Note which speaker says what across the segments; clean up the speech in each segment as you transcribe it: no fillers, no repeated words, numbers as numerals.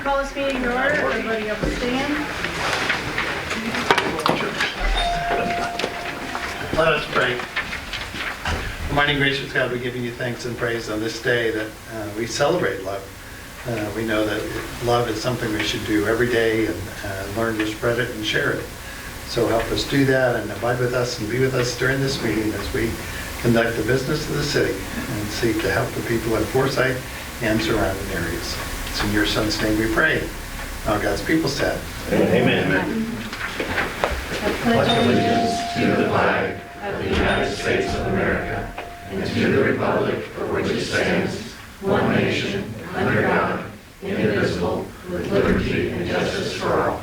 Speaker 1: call this meeting to order. Everybody up and stand.
Speaker 2: Let us pray. Almighty gracious God, we give you thanks and praise on this day that we celebrate love. We know that love is something we should do every day and learn to spread it and share it. So help us do that and abide with us and be with us during this meeting as we conduct the business of the city and seek to help the people in Forsyth and surrounding areas. It's in your Son's name we pray. All God's people said.
Speaker 3: Amen. Pledge allegiance to the flag of the United States of America and to the republic for which it stands, one nation, under God, indivisible, with liberty and justice for all.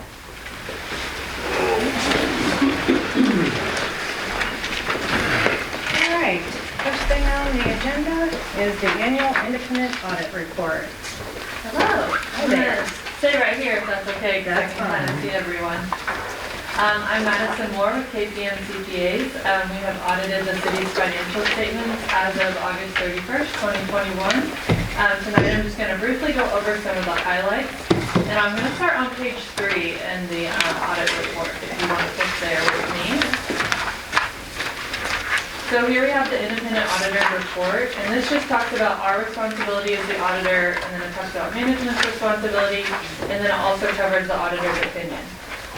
Speaker 1: All right. First thing on the agenda is the annual independent audit report. Hello. Hi
Speaker 4: I'm
Speaker 1: there.
Speaker 4: gonna stay right here if that's okay, because I
Speaker 1: That's
Speaker 4: can kind of
Speaker 1: fine.
Speaker 4: see everyone. I'm Madison Moore with KPM CPAs. We have audited the city's financial statements as of August 31st, 2021. Tonight I'm just going to briefly go over some of the highlights. And I'm going to start on page 3 in the audit report, if you want to flip there with me. So here we have the independent auditor report, and this just talks about our responsibility as the auditor, and then it talks about management's responsibility, and then it also covers the auditor's opinion.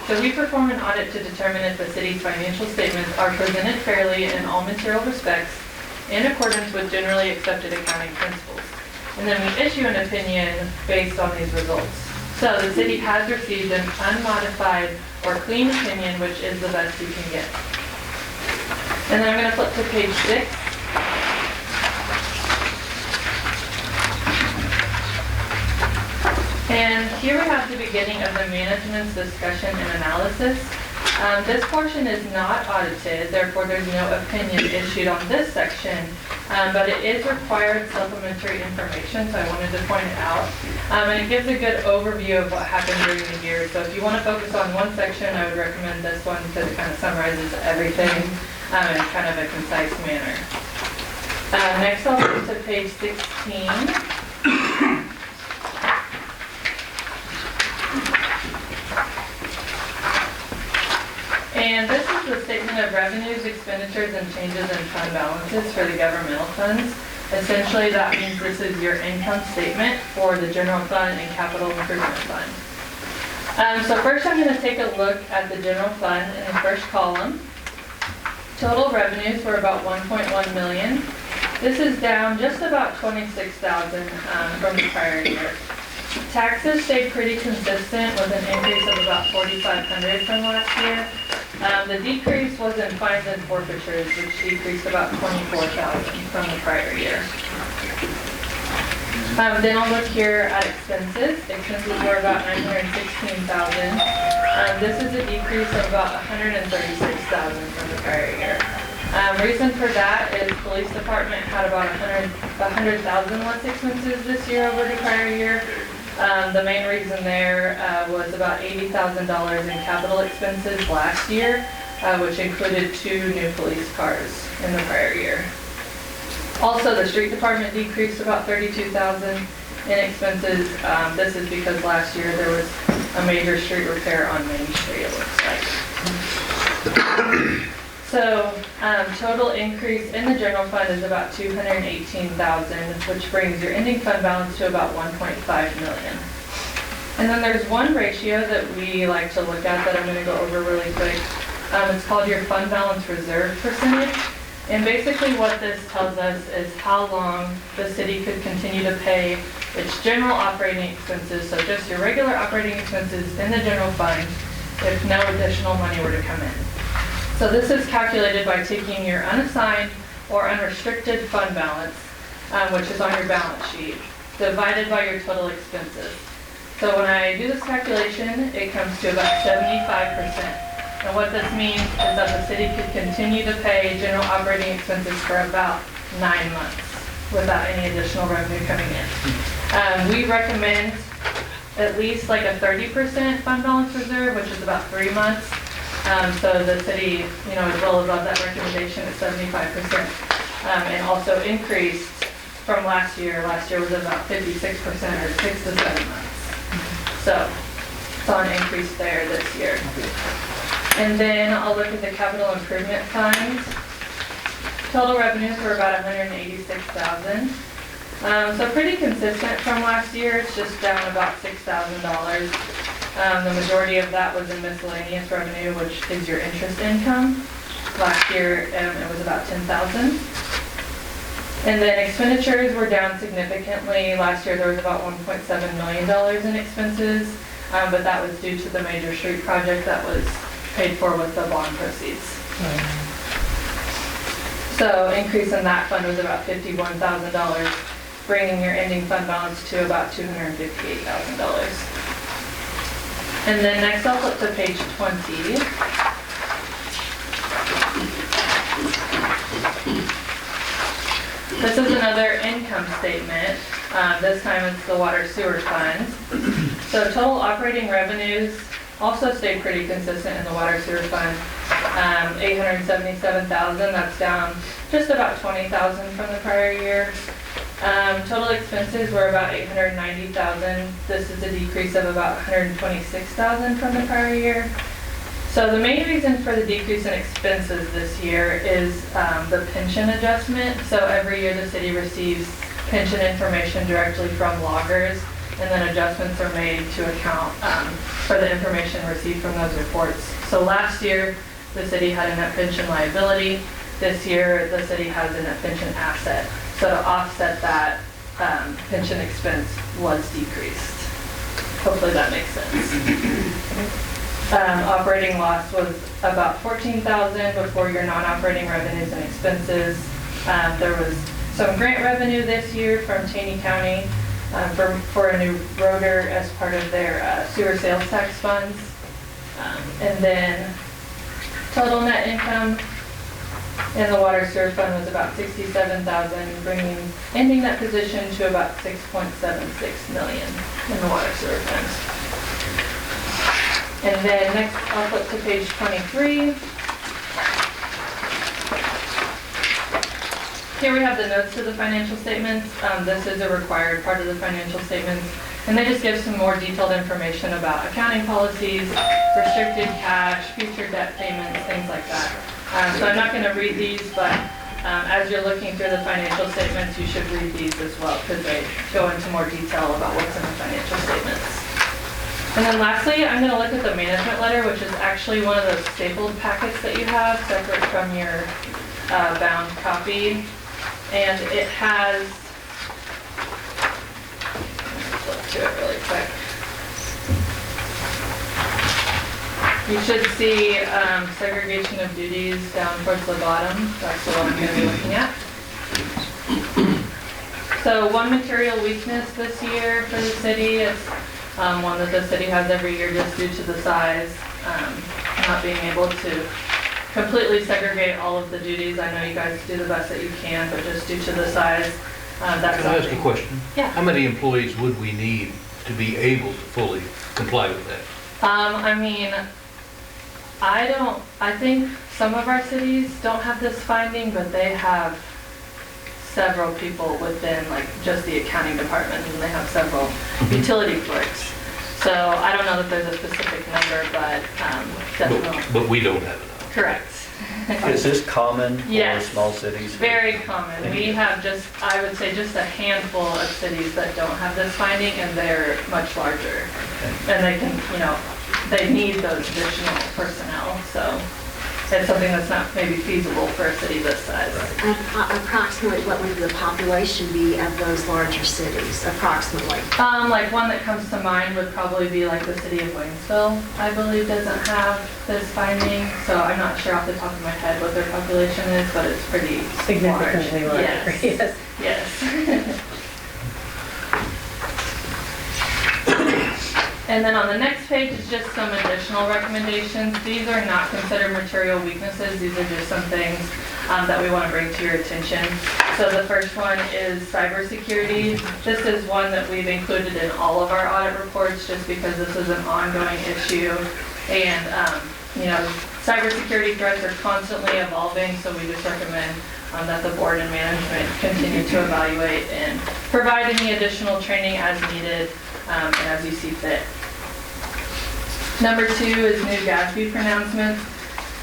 Speaker 4: So we perform an audit to determine if the city's financial statements are presented fairly in all material respects in accordance with generally accepted accounting principles. And then we issue an opinion based on these results. So the city has received an unmodified or clean opinion, which is the best you can get. And then I'm going to flip to page 6. And here we have the beginning of the management's discussion and analysis. This portion is not audited, therefore there's no opinion issued on this section, but it is required supplementary information, so I wanted to point it out. And it gives a good overview of what happened during the year. So if you want to focus on one section, I would recommend this one because it kind of summarizes everything in kind of a concise manner. Next I'll move to page 16. And this is the statement of revenues, expenditures, and changes in fund balances for the governmental funds. Essentially, that means this is your income statement for the general fund and capital improvement fund. So first I'm going to take a look at the general fund in the first column. Total revenues were about 1.1 million. This is down just about 26,000 from the prior year. Taxes stayed pretty consistent with an increase of about 4,500 from last year. The decrease was in fines and forfeitures, which decreased about 24,000 from the prior year. Then I'll look here at expenses. Expenses were about 916,000. This is a decrease of about 136,000 from the prior year. Reason for that is police department had about 100,000 less expenses this year over the prior year. The main reason there was about $80,000 in capital expenses last year, which included 2 new police cars in the prior year. Also, the street department decreased about 32,000 in expenses. This is because last year there was a major street repair on Main Street, it looks like. So, total increase in the general fund is about 218,000, which brings your ending fund balance to about 1.5 million. And then there's one ratio that we like to look at that I'm going to go over really quick. It's called your fund balance reserve percentage. And basically what this tells us is how long the city could continue to pay its general operating expenses, so just your regular operating expenses in the general fund, if no additional money were to come in. So this is calculated by taking your unassigned or unrestricted fund balance, which is on your balance sheet, divided by your total expenses. So when I do this calculation, it comes to about 75%. And what this means is that the city could continue to pay general operating expenses for about 9 months without any additional revenue coming in. We recommend at least like a 30% fund balance reserve, which is about 3 months. So the city, is well above that recommendation at 75%, and also increased from last year. Last year was about 56% or 6 to 7 months. So, saw an increase there this year. And then I'll look at the capital improvement funds. Total revenues were about $186,000. So pretty consistent from last year. It's just down about $6,000. The majority of that was in miscellaneous revenue, which is your interest income. Last year, it was about $10,000. And then expenditures were down significantly. Last year, there was about $1.7 million in expenses, but that was due to the major street project that was paid for with the bond proceeds. So increase in that fund was about $51,000, bringing your ending fund balance to about $258,000. And then next I'll flip to page 20. This is another income statement. This time it's the water sewer funds. So total operating revenues also stayed pretty consistent in the water sewer fund. $877,000, that's down just about $20,000 from the prior year. Total expenses were about $890,000. This is a decrease of about $126,000 from the prior year. So the main reason for the decrease in expenses this year is the pension adjustment. So every year the city receives pension information directly from loggers, and then adjustments are made to account for the information received from those reports. So last year the city had a net pension liability. This year the city has a net pension asset. So to offset that, pension expense was decreased. Hopefully that makes sense. Operating loss was about $14,000 before your non-operating revenues and expenses. There was some grant revenue this year from Taney County for a new rotor as part of their sewer sales tax funds. And then total net income in the water sewer fund was about $67,000, ending that position to about $6.76 million in the water sewer fund. And then next, I'll flip to page 23. Here we have the notes to the financial statements. This is a required part of the financial statements, and they just give some more detailed information about accounting policies, restricted cash, future debt payments, things like that. So I'm not going to read these, but as you're looking through the financial statements, you should read these as well, because they go into more detail about what's in the financial statements. And then lastly, I'm going to look at the management letter, which is actually one of those stapled packets that you have, separate from your bound copy. And it has, let's flip to it really quick. You should see segregation of duties down towards the bottom. That's the one I'm going to be looking at. So one material weakness this year for the city is one that the city has every year just due to the size, not being able to completely segregate all of the duties. I know you guys do the best that you can, but just due to the size, that's
Speaker 5: Can I ask a question?
Speaker 4: Yeah.
Speaker 5: How many employees would we need to be able to fully comply with that?
Speaker 4: I mean, I think some of our cities don't have this finding, but they have several people within like just the accounting department, and they have several utility clerks. So I don't know that there's a specific number, but definitely.
Speaker 5: But we don't have enough.
Speaker 4: Correct.
Speaker 3: Is this common for
Speaker 4: Yes.
Speaker 3: small cities?
Speaker 4: Very common. We have just, I would say, just a handful of cities that don't have this finding, and they're much larger. And they can, they need those additional personnel, so it's something that's not maybe feasible for a city this size.
Speaker 6: Approximately, what would the population be of those larger cities, approximately?
Speaker 4: Like one that comes to mind would probably be like the city of Waynesville, I believe doesn't have this finding. So I'm not sure off the top of my head what their population is, but it's pretty
Speaker 1: Significantly larger.
Speaker 4: Yes. Yes. And then on the next page is just some additional recommendations. These are not considered material weaknesses. These are just some things that we want to bring to your attention. So the first one is cybersecurity. This is one that we've included in all of our audit reports just because this is an ongoing issue. And, cybersecurity threats are constantly evolving, so we just recommend that the board and management continue to evaluate and provide any additional training as needed and as you see fit. Number 2 is new GASB pronouncements.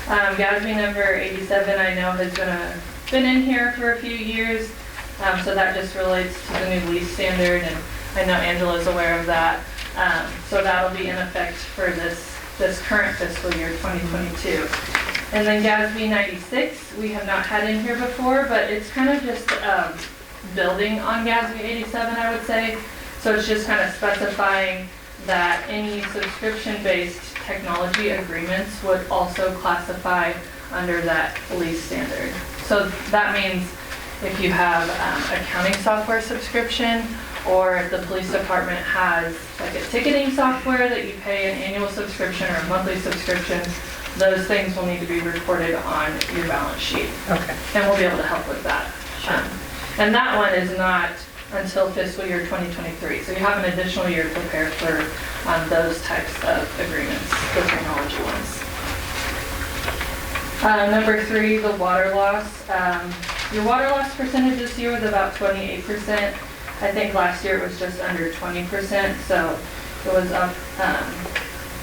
Speaker 4: GASB number 87 I know has been in here for a few years, so that just relates to the new lease standard, and I know Angela's aware of that. So that'll be in effect for this current fiscal year 2022. And then GASB 96 we have not had in here before, but it's kind of just building on GASB 87, I would say. So it's just kind of specifying that any subscription-based technology agreements would also classify under that lease standard. So that means if you have accounting software subscription, or if the police department has like a ticketing software that you pay an annual subscription or a monthly subscription, those things will need to be reported on your balance sheet.
Speaker 1: Okay.
Speaker 4: And we'll be able to help with that. And that one is not until fiscal year 2023. So you have an additional year to prepare for those types of agreements, the technology ones. Number 3, the water loss. Your water loss percentage this year was about 28%. I think last year it was just under 20%, so it was up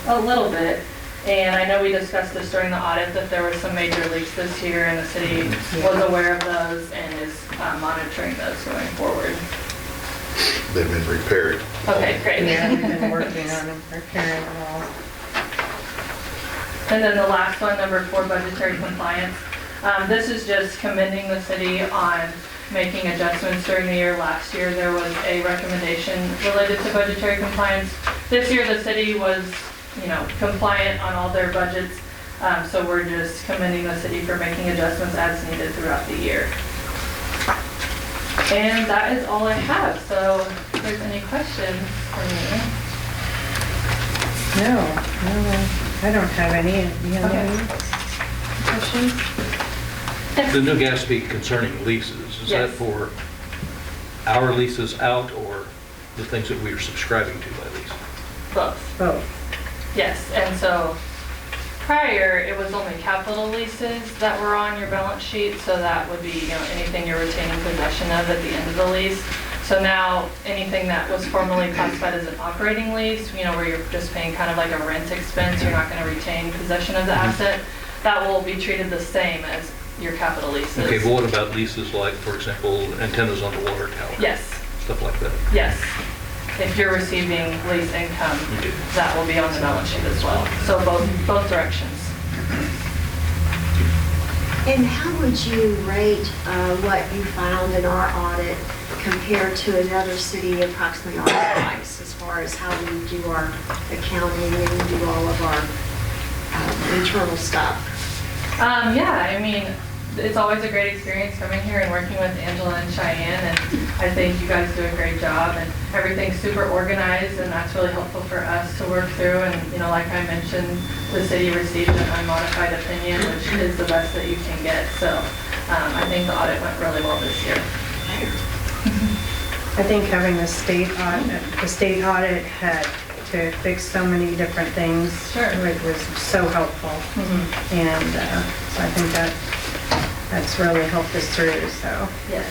Speaker 4: a little bit. And I know we discussed this during the audit, that there were some major leaks this year, and the city was aware of those and is monitoring those going forward.
Speaker 3: They've been repaired.
Speaker 4: Okay, great.
Speaker 1: Yeah, we've been working on them, repairing them all.
Speaker 4: And then the last one, number 4, budgetary compliance. This is just commending the city on making adjustments during the year. Last year there was a recommendation related to budgetary compliance. This year the city was, compliant on all their budgets, so we're just commending the city for making adjustments as needed throughout the year. And that is all I have, so if there's any questions for me.
Speaker 1: No, I don't have any. You have any questions?
Speaker 5: The new gas fee concerning leases, is that
Speaker 4: Yes.
Speaker 5: for our leases out or the things that we are subscribing to by lease?
Speaker 4: Both.
Speaker 1: Both.
Speaker 4: Yes, and so prior, it was only capital leases that were on your balance sheet, so that would be, anything you're retaining possession of at the end of the lease. So now, anything that was formerly classified as an operating lease, where you're just paying kind of like a rent expense, you're not going to retain possession of the asset, that will be treated the same as your capital leases.
Speaker 5: Okay, but what about leases like, for example, antennas on the water tower?
Speaker 4: Yes,
Speaker 5: Stuff like that?
Speaker 4: yes. If you're receiving lease income, that will be on the balance sheet as well. So both directions.
Speaker 6: And how would you rate what you found in our audit compared to another city approximately our size, as far as how we do our accounting and do all of our internal stuff?
Speaker 4: It's always a great experience coming here and working with Angela and Cheyenne, and I think you guys do a great job, and everything's super organized, and that's really helpful for us to work through. And like I mentioned, the city received an unmodified opinion, which is the best that you can get. So I think the audit went really well this year.
Speaker 1: I think having the state audit had to fix so many different things.
Speaker 4: Sure.
Speaker 1: It was so helpful.
Speaker 4: Mm-hmm.
Speaker 1: And so I think that's really helped us through, so.
Speaker 4: Yes.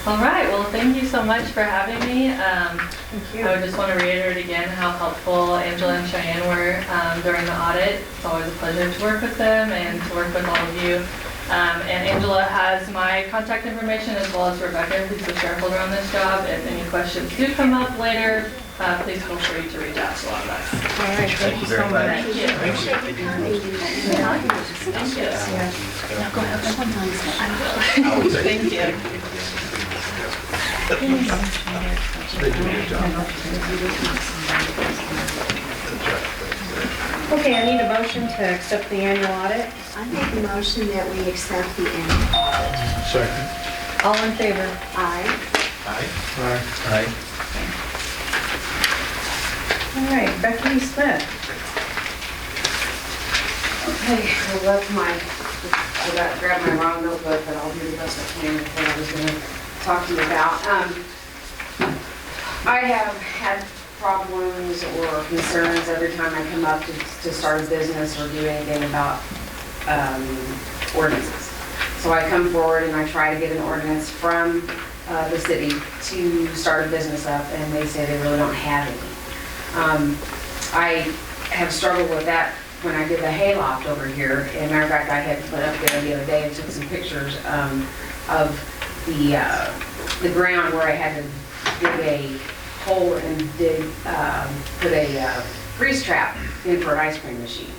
Speaker 4: All right, well, thank you so much for having me.
Speaker 1: Thank you.
Speaker 4: I would just want to reiterate again how helpful Angela and Cheyenne were during the audit. It's always a pleasure to work with them and to work with all of you. And Angela has my contact information, as well as Rebecca, who's the shareholder on this job. If any questions do come up later, please feel free to reach out to one of us.
Speaker 1: All right, thank you so much.
Speaker 4: Thank you.
Speaker 6: Appreciate you coming.
Speaker 4: Thank you.
Speaker 1: Yeah.
Speaker 6: Go ahead.
Speaker 3: I would say.
Speaker 4: Thank you.
Speaker 3: They do a good job.
Speaker 1: Okay, I need a motion to accept the annual audit.
Speaker 6: I make a motion that we accept the annual audit.
Speaker 3: Second.
Speaker 1: All in favor?
Speaker 6: Aye.
Speaker 3: Aye.
Speaker 1: All right, Becky Smith.
Speaker 7: Okay, well, that's I grabbed my wrong notebook, but I'll do the best I can with what I was going to talk to you about. I have had problems or concerns every time I come up to start a business or do anything about ordinances. So I come forward and I try to get an ordinance from the city to start a business up, and they say they really don't have any. I have struggled with that when I did the hayloft over here. And matter of fact, I had put up there the other day and took some pictures of the ground where I had to dig a hole and put a grease trap in for an ice cream machine.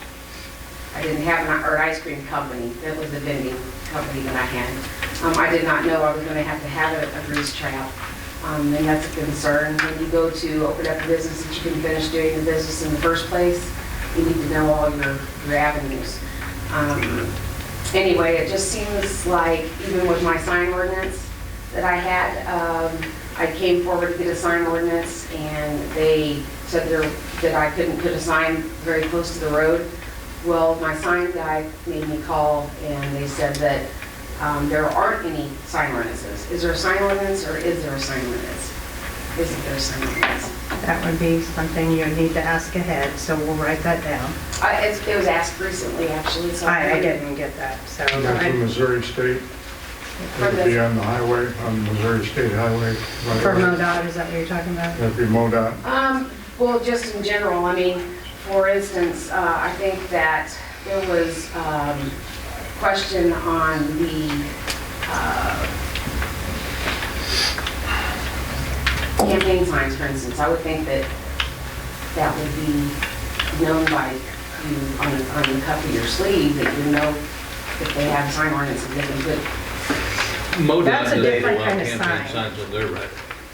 Speaker 7: I didn't have an ice cream company. That was the vending company that I had. I did not know I was going to have a grease trap. And that's a concern. When you go to open up a business that you can finish doing the business in the first place, you need to know all your avenues. Anyway, it just seems like even with my sign ordinance that I had, I came forward to get a sign ordinance and they said that I couldn't put a sign very close to the road. Well, my sign guy made me call and they said that there aren't any sign ordinances. Is there a sign ordinance or is there a sign ordinance? Isn't there a sign ordinance?
Speaker 1: That would be something you would need to ask ahead, so we'll write that down.
Speaker 7: It was asked recently, actually. So
Speaker 1: I didn't get that, so.
Speaker 3: That's from Missouri State. That would be on the highway, on Missouri State Highway.
Speaker 1: For MoDOT, is that what you're talking about?
Speaker 3: That'd be MoDOT.
Speaker 7: Well, just in general, I mean, for instance, I think that there was question on the campaign signs, for instance. I would think that that would be known by you on the cuff of your sleeve, that you know if they have sign ordinances, they can put.
Speaker 5: MoDOT
Speaker 1: That's a
Speaker 5: doesn't
Speaker 1: different
Speaker 5: allow
Speaker 1: kind of
Speaker 5: campaign
Speaker 1: sign.
Speaker 5: signs on their right.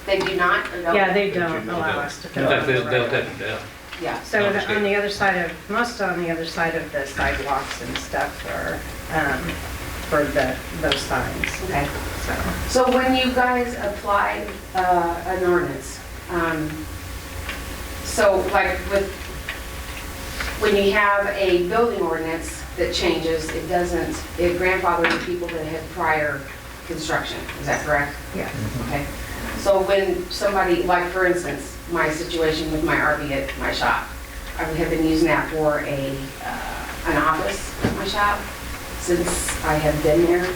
Speaker 7: They do not? Or don't?
Speaker 1: Yeah, they don't allow us to
Speaker 5: In
Speaker 1: fill
Speaker 5: fact,
Speaker 1: it.
Speaker 5: they'll take them down.
Speaker 7: Yeah.
Speaker 1: So
Speaker 5: No,
Speaker 1: on the other side of, most on the other side of the sidewalks and stuff for those signs.
Speaker 7: Okay.
Speaker 1: So,
Speaker 7: So when you guys apply an ordinance, so like when you have a building ordinance that changes, it grandfathers the people that had prior construction, is that correct?
Speaker 1: yeah.
Speaker 7: Okay. So when somebody, like for instance, my situation with my RV at my shop, I have been using that for an office at my shop since I have been there.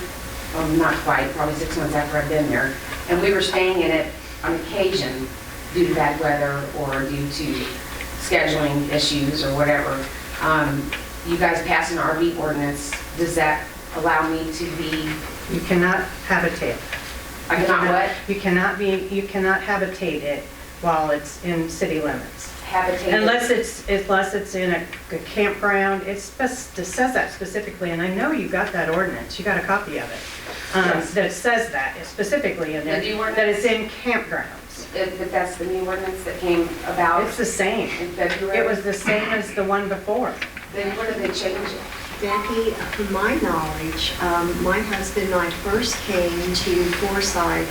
Speaker 7: Not quite, probably 6 months after I've been there. And we were staying in it on occasion due to bad weather or due to scheduling issues or whatever. You guys pass an RV ordinance, does that allow me to be?
Speaker 1: You cannot habitate.
Speaker 7: I cannot what?
Speaker 1: You cannot habitate it while it's in city limits.
Speaker 7: Habitate?
Speaker 1: Unless it's in a campground. It says that specifically, and I know you got that ordinance. You got a copy of it.
Speaker 7: Yes.
Speaker 1: That says that specifically in there,
Speaker 7: The new ordinance?
Speaker 1: that it's in campgrounds.
Speaker 7: If that's the new ordinance that came about
Speaker 1: It's the same.
Speaker 7: in February?
Speaker 1: It was the same as the one before.
Speaker 7: Then what did they change it?
Speaker 6: Becky, from my knowledge, my husband and I first came to Forsyth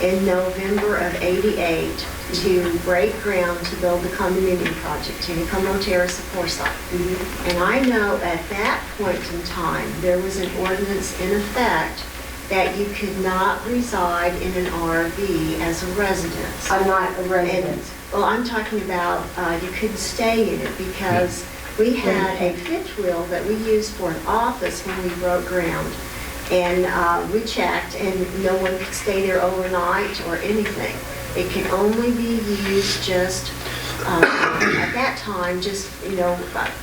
Speaker 6: in November of '88 to break ground to build the condominium project, Tacoma Terrace of Forsyth. And I know at that point in time, there was an ordinance in effect that you could not reside in an RV as a residence.
Speaker 7: I'm not a resident.
Speaker 6: Well, I'm talking about you couldn't stay in it because we had a fifth wheel that we used for an office when we broke ground. And we checked and no one could stay there overnight or anything. It could only be used just, at that time, just,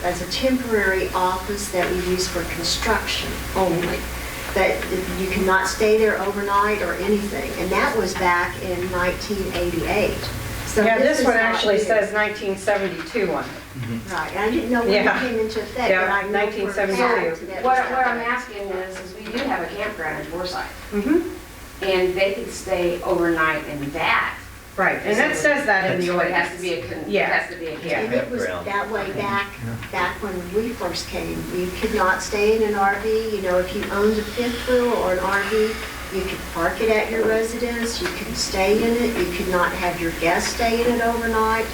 Speaker 6: as a temporary office that we used for construction only. That you cannot stay there overnight or anything. And that was back in 1988. So
Speaker 1: Yeah, this
Speaker 6: is
Speaker 1: one
Speaker 6: not
Speaker 1: actually
Speaker 6: new.
Speaker 1: says 1972 on it.
Speaker 6: Right, and I didn't know when
Speaker 1: Yeah.
Speaker 6: it came into effect,
Speaker 1: Yeah,
Speaker 6: but I know for a fact
Speaker 1: 1972.
Speaker 6: that
Speaker 7: What
Speaker 6: was
Speaker 7: I'm
Speaker 6: that.
Speaker 7: asking is we do have a campground in Forsyth,
Speaker 1: Mm-hmm.
Speaker 7: and they could stay overnight in that.
Speaker 1: Right, and that says that in the
Speaker 7: So it has to
Speaker 1: ordinance.
Speaker 7: be it
Speaker 1: Yeah.
Speaker 7: has to be a
Speaker 1: Yeah.
Speaker 6: And it was that way back when we first came. You could not stay in an RV, if you owned a fifth wheel or an RV, you could park it at your residence, you could stay in it, you could not have your guests stay in it overnight.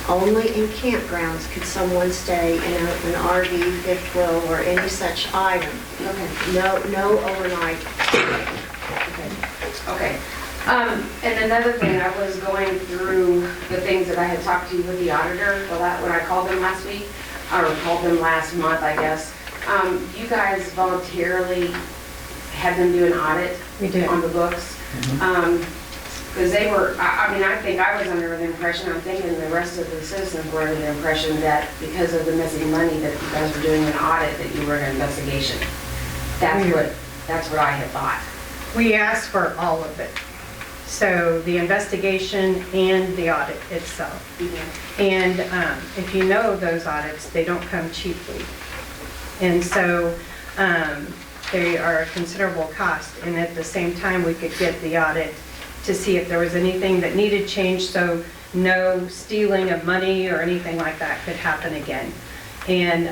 Speaker 6: Only in campgrounds could someone stay in an RV, fifth wheel, or any such item.
Speaker 7: Okay.
Speaker 6: No overnight.
Speaker 7: Okay. And another thing, I was going through the things that I had talked to you with the auditor, when I called them last week, or called them last month, I guess. You guys voluntarily had them do an audit
Speaker 1: We did.
Speaker 7: on the books. Because they were, I mean, I think I was under the impression, I'm thinking the rest of the citizens were under the impression that because of the missing money that you guys were doing an audit, that you were in an investigation. That's what I had thought.
Speaker 1: We asked for all of it. So the investigation and the audit itself. And if you know those audits, they don't come cheaply. And so they are a considerable cost. And at the same time, we could get the audit to see if there was anything that needed changed, so no stealing of money or anything like that could happen again. And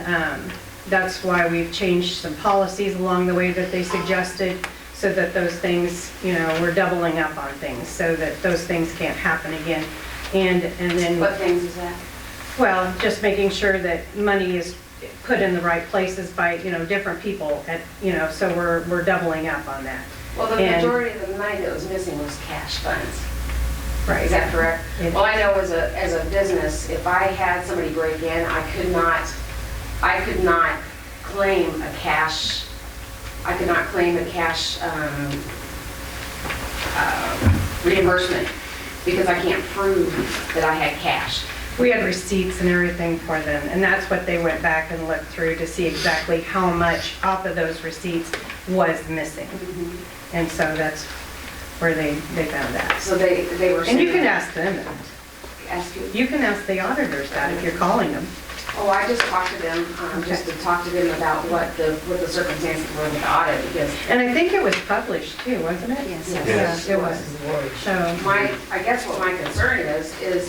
Speaker 1: that's why we've changed some policies along the way that they suggested, so that those things, you know, we're doubling up on things, so that those things can't happen again. And then...
Speaker 7: What things is that?
Speaker 1: Well, just making sure that money is put in the right places by, you know, different people, at, you know, so we're doubling up on that.
Speaker 7: Well, the
Speaker 1: And-
Speaker 7: majority of the money that was missing was cash funds.
Speaker 1: Right.
Speaker 7: Is that correct?
Speaker 1: It-
Speaker 7: Well, I know as a business, if I had somebody break in, I could not claim a cash, reimbursement because I can't prove that I had cash.
Speaker 1: We had receipts and everything for them, and that's what they went back and looked through to see exactly how much off of those receipts was missing. And so that's where they found that.
Speaker 7: So they were saying...
Speaker 1: And you can ask them that.
Speaker 7: Ask you?
Speaker 1: You can ask the auditors that if you're calling them.
Speaker 7: Oh, I just talked to them, just to talk to them about what the circumstances were with the audit, because
Speaker 1: And I think it was published too, wasn't it?
Speaker 6: Yes.
Speaker 7: Yes.
Speaker 1: Yeah, it was. So,
Speaker 7: I guess what my concern is if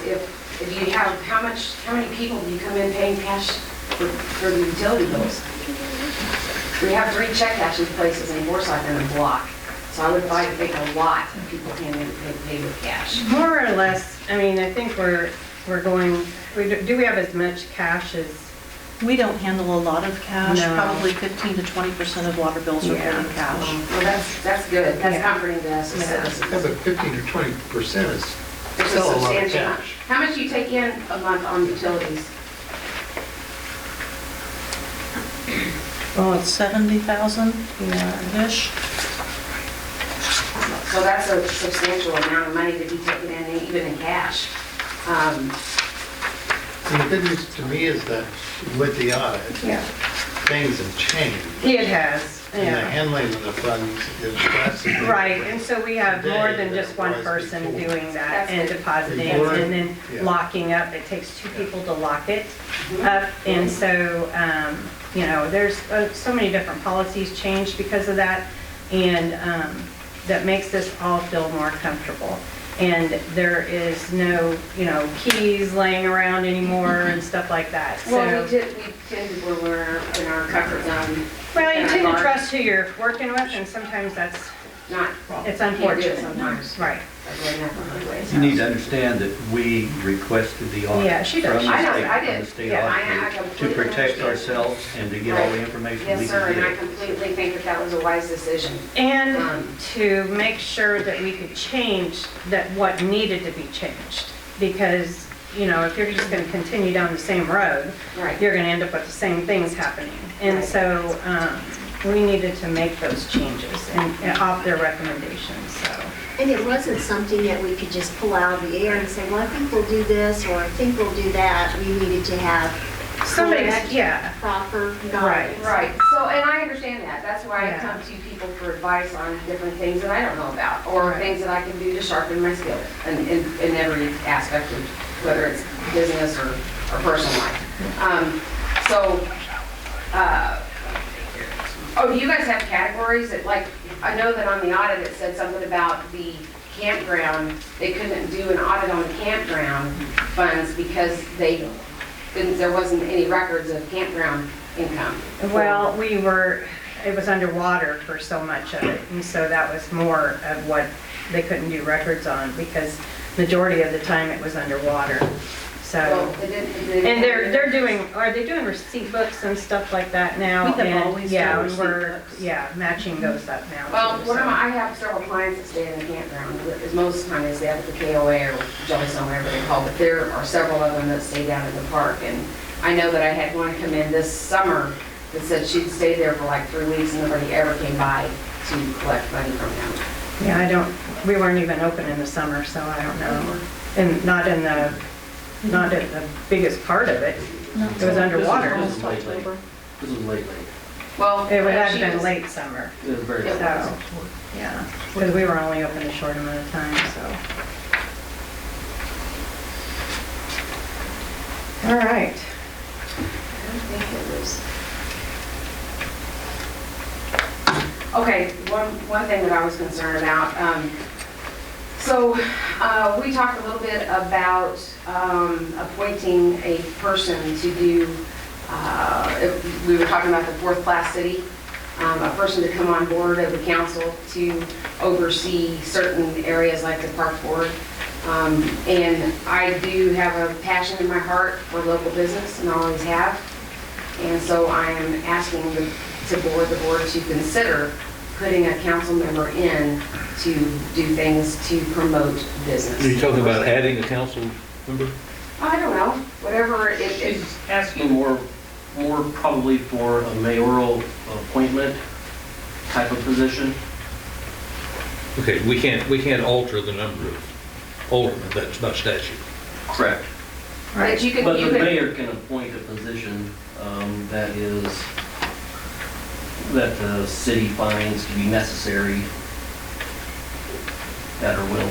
Speaker 7: you have, how many people do you come in paying cash for the utility bills? We have 3 check cashing places in Forsyth and a block, so I would think a lot of people came in and paid with cash.
Speaker 1: more or less, I mean, I think we're going, do we have as much cash as,
Speaker 3: We don't handle a lot of cash,
Speaker 1: No.
Speaker 3: probably 15 to 20% of water bills are paid in cash.
Speaker 7: Well, that's good, that's
Speaker 1: Yeah.
Speaker 7: comforting to us as
Speaker 1: Yeah.
Speaker 7: citizens.
Speaker 2: Yeah, but 15 or 20% is
Speaker 7: It's a
Speaker 2: still a lot of
Speaker 7: substantial amount.
Speaker 2: cash.
Speaker 7: How much do you take in a month on utilities?
Speaker 3: Well, it's 70,000-ish.
Speaker 7: So that's a substantial amount of money to be taken in, even in cash.
Speaker 2: And the good news to me is that with the audit,
Speaker 1: yeah,
Speaker 2: things have changed.
Speaker 1: it has,
Speaker 2: And the
Speaker 1: yeah.
Speaker 2: handling of the funds is drastically
Speaker 1: Right,
Speaker 2: different
Speaker 1: and so we have more than
Speaker 2: today
Speaker 1: just
Speaker 2: than
Speaker 1: one
Speaker 2: it was
Speaker 1: person
Speaker 2: before.
Speaker 1: doing that
Speaker 7: That's
Speaker 1: and
Speaker 7: good.
Speaker 1: depositing
Speaker 2: Before,
Speaker 1: and then
Speaker 2: yeah.
Speaker 1: locking up. It takes 2 people to lock it up. And so, you know, there's so many different policies changed because of that. And that makes this all feel more comfortable. And there is no, you know, keys laying around anymore and stuff like that.
Speaker 7: Well,
Speaker 1: So,
Speaker 7: we tend to, when we're in our comfort zone.
Speaker 1: well, you
Speaker 7: in our
Speaker 1: tend to
Speaker 7: guard.
Speaker 1: trust who you're working with, and sometimes that's,
Speaker 7: Not,
Speaker 1: it's
Speaker 7: can't do it
Speaker 1: unfortunate.
Speaker 7: sometimes.
Speaker 1: Right.
Speaker 7: I've learned that from my ways.
Speaker 8: You need to understand that we requested the audit
Speaker 1: Yeah, she does.
Speaker 8: from the
Speaker 7: I know,
Speaker 8: state,
Speaker 7: I
Speaker 8: from
Speaker 7: did.
Speaker 8: the state
Speaker 7: Yeah, I
Speaker 8: auditor
Speaker 7: completely
Speaker 8: to protect
Speaker 7: understand.
Speaker 8: ourselves and to get all the information we
Speaker 7: Yes, sir,
Speaker 8: can
Speaker 7: and I
Speaker 8: get.
Speaker 7: completely think that that was a wise decision.
Speaker 1: And to make sure that we could change that what needed to be changed. Because, you know, if you're just going to continue down the same road,
Speaker 7: Right.
Speaker 1: you're going to end up with the same things happening. And
Speaker 7: Right.
Speaker 1: so we needed to make those changes and off their recommendations, so.
Speaker 6: And it wasn't something that we could just pull out of the air and say, well, I think we'll do this, or I think we'll do that. We needed to have
Speaker 1: Somebody,
Speaker 6: correct,
Speaker 1: yeah,
Speaker 6: proper guidance.
Speaker 7: Right, so, and I understand that, that's why I
Speaker 1: Yeah.
Speaker 7: come to people for advice on different things that I don't know about, or
Speaker 1: Right.
Speaker 7: things that I can do to sharpen my skills in every aspect of, whether it's business or personal life. Oh, do you guys have categories that, like, I know that on the audit it said something about the campground, they couldn't do an audit on the campground funds because there wasn't any records of campground income.
Speaker 1: well, it was underwater for so much of it, and so that was more of what they couldn't do records on, because majority of the time it was underwater, so.
Speaker 7: Well, they didn't.
Speaker 1: And are they doing receipt books and stuff like that now?
Speaker 3: We have
Speaker 1: And,
Speaker 3: always
Speaker 1: yeah,
Speaker 3: done
Speaker 1: and
Speaker 3: receipt
Speaker 1: we're,
Speaker 3: books.
Speaker 1: yeah, matching those up now.
Speaker 7: Well,
Speaker 1: too, so.
Speaker 7: I have several clients that stay in the campground, most of the time they stay up at the KOA or Jellystone, whatever they call it, but there are several of them that stay down in the park, and I know that I had one come in this summer that said she'd stayed there for like 3 weeks and nobody ever came by to collect money from them.
Speaker 1: Yeah, We weren't even open in the summer, so I don't know. And not in the biggest part of it. It was underwater.
Speaker 8: This was late. This was late.
Speaker 7: Well.
Speaker 1: It would have
Speaker 7: she
Speaker 1: been
Speaker 7: was-
Speaker 1: late summer,
Speaker 8: It was very
Speaker 7: It
Speaker 8: late.
Speaker 1: so, yeah. Because we were only open a short amount of time, so. All right.
Speaker 7: I think it was. Okay, one thing that I was concerned about, so we talked a little bit about appointing a person to do, we were talking about the fourth class city, a person to come on board of the council to oversee certain areas like the park board. And I do have a passion in my heart for local business and always have. And so I am asking the board to consider putting a council member in to do things to promote business.
Speaker 5: Are you talking about adding a council member?
Speaker 7: I don't know, whatever it is.
Speaker 9: She's asking more probably for a mayoral appointment type of position.
Speaker 5: Okay, we can't alter the number of aldermen, that's by statute.
Speaker 9: Correct.
Speaker 7: That you can,
Speaker 9: But
Speaker 7: you
Speaker 9: the
Speaker 7: can,
Speaker 9: mayor can appoint a position that the city finds to be necessary at her will.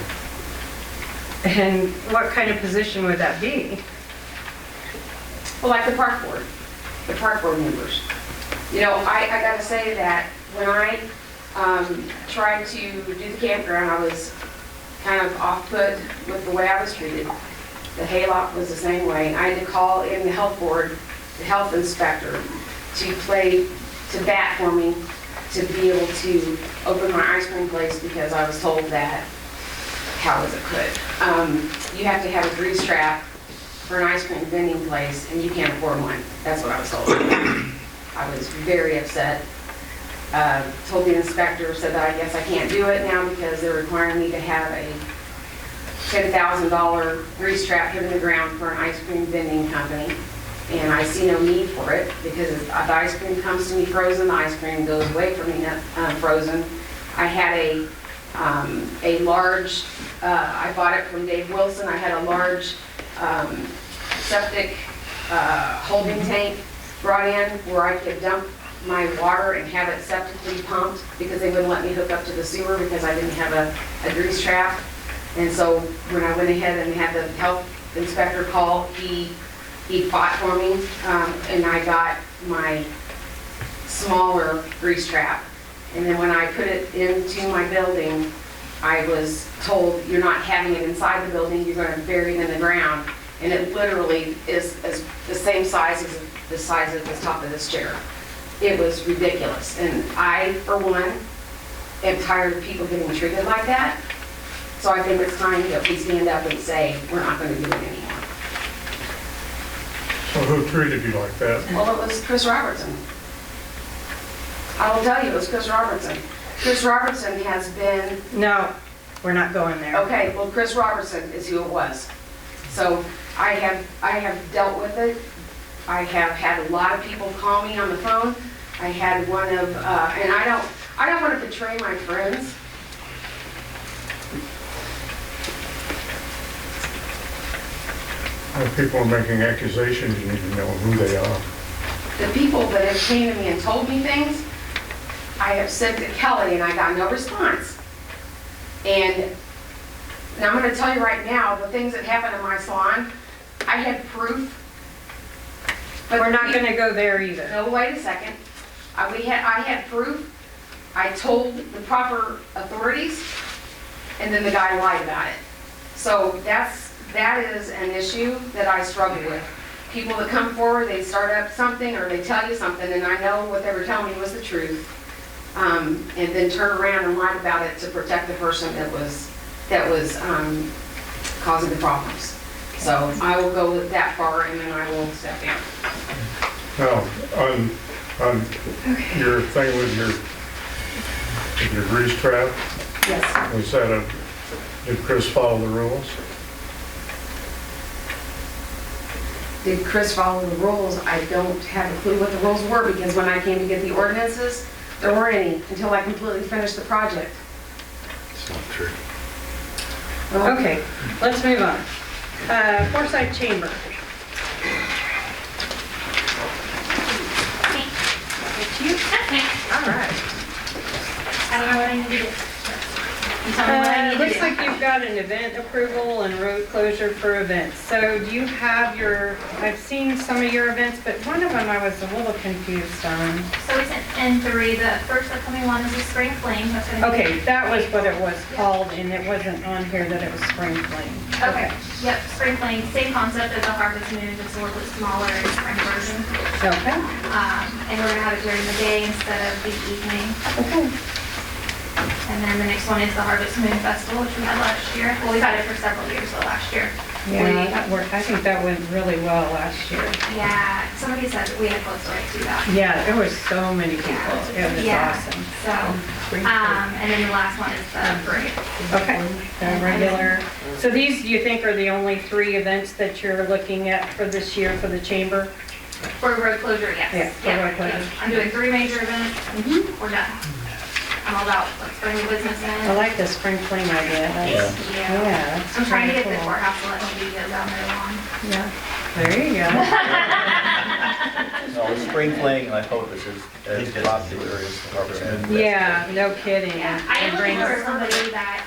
Speaker 1: And what kind of position would that be?
Speaker 7: well, like the park board members. You know, I gotta say that when I tried to do the campground, I was kind of off-put with the way I was treated. The hayloft was the same way. I had to call in the health board, the health inspector, to bat for me to be able to open my ice cream place because I was told that how was it could. You have to have a grease trap for an ice cream vending place and you can't afford one. That's what I was told. I was very upset. Told the inspector, said that I guess I can't do it now because they're requiring me to have a $10,000 grease trap hit in the ground for an ice cream vending company. And I see no need for it because if the ice cream comes to me frozen, the ice cream goes away from me frozen. I had a large, I bought it from Dave Wilson, I had a large septic holding tank brought in where I could dump my water and have it septically pumped because they wouldn't let me hook up to the sewer because I didn't have a grease trap. And so when I went ahead and had the health inspector call, he fought for me, and I got my smaller grease trap. And then when I put it into my building, I was told, you're not having it inside the building, you're going to bury it in the ground. And it literally is the same size as the size of the top of this chair. It was ridiculous. And I, for one, am tired of people getting treated like that. So I think it's time that we stand up and say, we're not going to do it anymore.
Speaker 3: So who treated you like that?
Speaker 7: Well, it was Chris Robertson. I will tell you, it was Chris Robertson. Chris Robertson has been,
Speaker 1: No, we're not going there.
Speaker 7: okay, well, Chris Robertson is who it was. So I have dealt with it. I have had a lot of people call me on the phone. I had one of, and I don't want to betray my friends.
Speaker 3: When people are making accusations, you need to know who they are.
Speaker 7: The people that have came to me and told me things, I have sent to Kelly and I got no response. And I'm going to tell you right now, the things that happened in my salon, I had proof. But
Speaker 1: We're not going to go there either.
Speaker 7: No, wait a second. I had proof. I told the proper authorities, and then the guy lied about it. So that is an issue that I struggle with. People that come forward, they start up something or they tell you something, and I know what they were telling me was the truth, and then turn around and lie about it to protect the person that was causing the problems. So I will go that far, and then I will step down.
Speaker 3: Now, on your thing with your grease trap,
Speaker 7: Yes.
Speaker 3: was that did Chris follow the rules?
Speaker 7: Did Chris follow the rules? I don't have a clue what the rules were because when I came to get the ordinances, there weren't any until I completely finished the project.
Speaker 5: It's not true.
Speaker 1: Okay, let's move on. Forsyth Chamber. All right.
Speaker 3: I don't know what I need to do. You tell me what I need to do.
Speaker 1: Looks like you've got an event approval and road closure for events. So do you have your, I've seen some of your events, but one of them I was a little confused on.
Speaker 3: So we sent in three. The first upcoming one is a spring fling. That's gonna be.
Speaker 1: Okay, that was what it was called, and it wasn't on here that it was spring fling.
Speaker 3: Okay. Yep, spring fling, same concept as the Harvest Moon, just a little bit smaller and spring version.
Speaker 1: Okay,
Speaker 3: And we're gonna have it during the day instead of the evening.
Speaker 1: okay.
Speaker 3: And then the next one is the Harvest Moon Festival, which we had last year. Well, we've had it for several years, but last year.
Speaker 1: Yeah, that worked. I think that went really well last year.
Speaker 3: Yeah, somebody said that we had close to like 2,000.
Speaker 1: Yeah, there was so many people. It was
Speaker 3: Yeah.
Speaker 1: awesome.
Speaker 3: So, and then the last one is the parade.
Speaker 1: Okay, the regular. So these, you think, are the only 3 events that you're looking at for this year for the chamber?
Speaker 3: For road closure, yes.
Speaker 1: Yeah, for road closure.
Speaker 3: Yes. I'm doing 3 major events. We're done. I'm all about let's bring the business in.
Speaker 1: I like the spring fling idea. That's,
Speaker 3: Yeah.
Speaker 1: yeah.
Speaker 3: I'm trying to get the
Speaker 1: cool.
Speaker 3: courthouse to let me do down there long.
Speaker 1: Yeah, there you go.
Speaker 8: No, the spring fling, I hope is as popular as the Harvest Moon.
Speaker 1: Yeah, no kidding.
Speaker 3: Yeah, I am
Speaker 1: It
Speaker 3: looking
Speaker 1: brings-
Speaker 3: for somebody that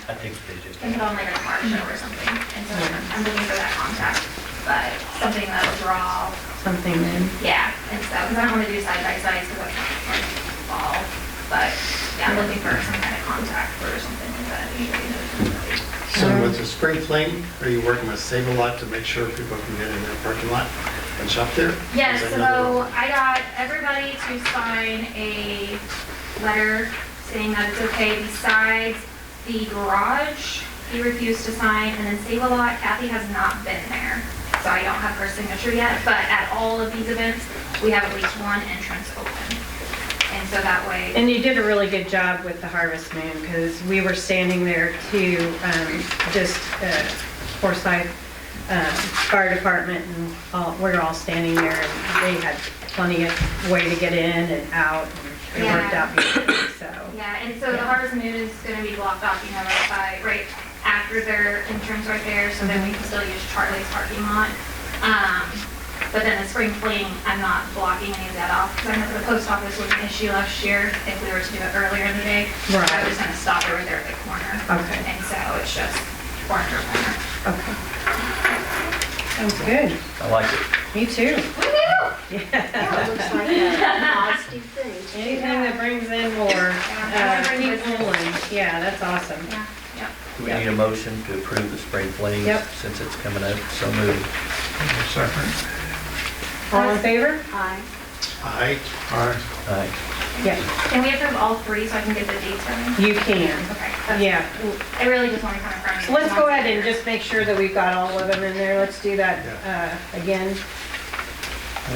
Speaker 8: I think they just.
Speaker 3: can put on like a car show or something. And so I'm looking for that contact. But something that will draw,
Speaker 1: Something then.
Speaker 3: yeah, and so, because I don't want to do side by sides because that's not like fall. But yeah, I'm looking for some kind of contact or something like that. Usually knows somebody.
Speaker 2: So with the spring fling, are you working with Save-A-Lot to make sure people can get in their parking lot and shop there?
Speaker 3: Yes,
Speaker 2: Is that another-
Speaker 3: so I got everybody to sign a letter saying that it's okay besides the garage. He refused to sign, and then Save-A-Lot, Kathy has not been there. So I don't have her signature yet, but at all of these events, we have at least one entrance open. And so that way.
Speaker 1: And you did a really good job with the Harvest Moon, because we were standing there too, just Forsyth Fire Department, and we were all standing there, and they had plenty of way to get in and out, and it worked
Speaker 3: Yeah.
Speaker 1: out beautifully, so.
Speaker 3: Yeah, and so the Harvest Moon is gonna be blocked off, you know, right after their entrance right there, so then we can still use Charlie's parking lot. But then the spring fling, I'm not blocking any of that off, because I know the post office was an issue last year if we were to do it earlier in the day.
Speaker 1: Right.
Speaker 3: I was gonna stop over there at the corner.
Speaker 1: Okay.
Speaker 3: And so it's just corner to corner.
Speaker 1: Okay. Sounds good.
Speaker 8: I like it.
Speaker 1: Me too.
Speaker 3: Woo-hoo!
Speaker 6: Yeah, it
Speaker 1: Yeah.
Speaker 6: looks like a positive thing.
Speaker 1: Anything that brings in more
Speaker 3: Yeah.
Speaker 1: people, and, yeah, that's awesome.
Speaker 3: Yeah, yep.
Speaker 8: Do we need a motion to approve the spring fling?
Speaker 1: Yep.
Speaker 8: Since it's coming up, so moved.
Speaker 1: All in favor?
Speaker 6: Aye.
Speaker 2: Aye.
Speaker 8: Aye.
Speaker 1: Yeah,
Speaker 3: Can we approve all 3 so I can get the dates from you?
Speaker 1: you can.
Speaker 3: Okay. that's-
Speaker 1: Yeah.
Speaker 3: I really just want to come in front of
Speaker 1: So
Speaker 3: you.
Speaker 1: let's go ahead and just make sure that we've got all of them in there. Let's do that again.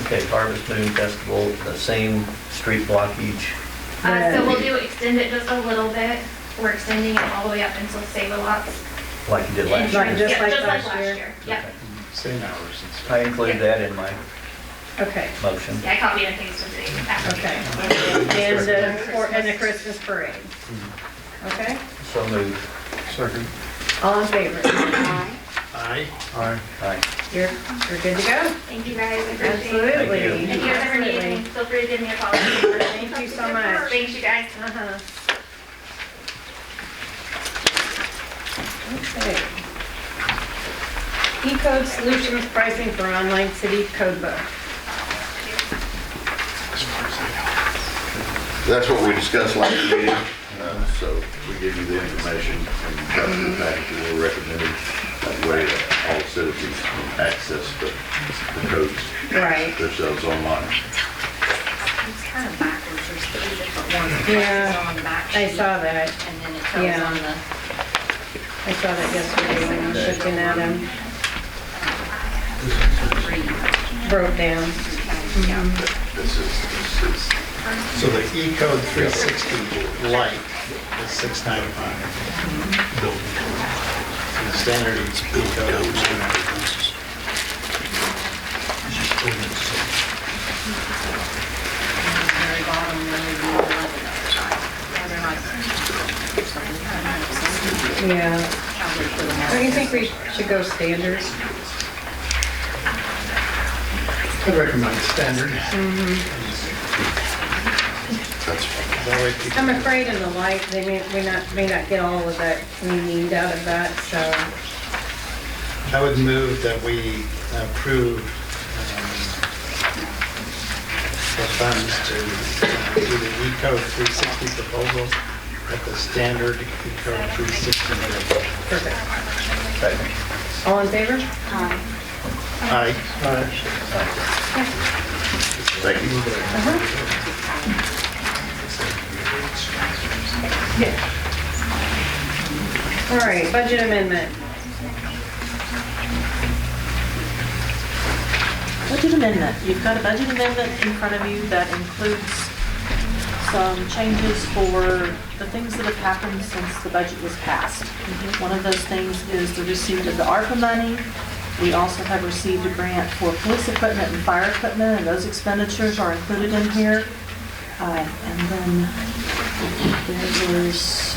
Speaker 8: Okay, Harvest Moon Festival, the same street blockage.
Speaker 3: So we'll do extend it just a little bit. We're extending it all the way up until Save-A-Lots.
Speaker 8: Like you did last
Speaker 1: Right,
Speaker 8: year.
Speaker 1: just
Speaker 3: Yeah,
Speaker 1: like last year.
Speaker 3: Yep.
Speaker 2: Same hours and stuff.
Speaker 8: I include that in my
Speaker 1: Okay,
Speaker 8: motion.
Speaker 3: Yeah, I copied and pasted it.
Speaker 1: okay. And the Christmas parade. Okay,
Speaker 8: So moved.
Speaker 2: Second.
Speaker 1: all in favor?
Speaker 6: Aye.
Speaker 2: Aye. Aye.
Speaker 8: Aye.
Speaker 1: You're good to go.
Speaker 3: Thank you guys, I appreciate it.
Speaker 1: Absolutely.
Speaker 8: Thank you.
Speaker 3: If you guys ever need anything, feel free to give me a call. Thank
Speaker 1: you so much.
Speaker 3: Thanks, you guys.
Speaker 1: Uh-huh. Okay. ECODE Solutions Pricing for Online City Code Book.
Speaker 10: That's what we discussed last meeting, so we give you the information and got the package that we're recommending. That way all citizens can access the codes
Speaker 1: Right.
Speaker 10: themselves online.
Speaker 11: It's kind of backwards, there's 3 different ones.
Speaker 1: Yeah,
Speaker 11: It's on the back
Speaker 1: I
Speaker 11: sheet,
Speaker 1: saw that.
Speaker 11: and then it tells
Speaker 1: Yeah.
Speaker 11: on the,
Speaker 1: I saw that yesterday when I was looking at them. Broke down.
Speaker 10: This is
Speaker 2: So the ECODE 360 Lite is $695. And the standard ECODE is $299.
Speaker 11: very bottom, and then we do 11 at a time. Yeah, they're like,
Speaker 1: Yeah.
Speaker 11: probably
Speaker 1: Should go standard.
Speaker 2: I'd recommend standard.
Speaker 10: That's fine.
Speaker 2: That way people-
Speaker 1: I'm afraid in the light, they may not get all of that we need out of that, so.
Speaker 2: I would move that we approve the funds to do the ECODE 360 proposal at the standard ECODE 360 rate.
Speaker 1: Perfect.
Speaker 8: Second.
Speaker 1: All in favor?
Speaker 6: Aye.
Speaker 2: Aye.
Speaker 10: Thank you.
Speaker 1: All right, budget amendment.
Speaker 12: Budget amendment. You've got a budget amendment in front of you that includes some changes for the things that have happened since the budget was passed. One of those things is the receipt of the ARPA money. We also have received a grant for police equipment and fire equipment, and those expenditures are included in here. And then there is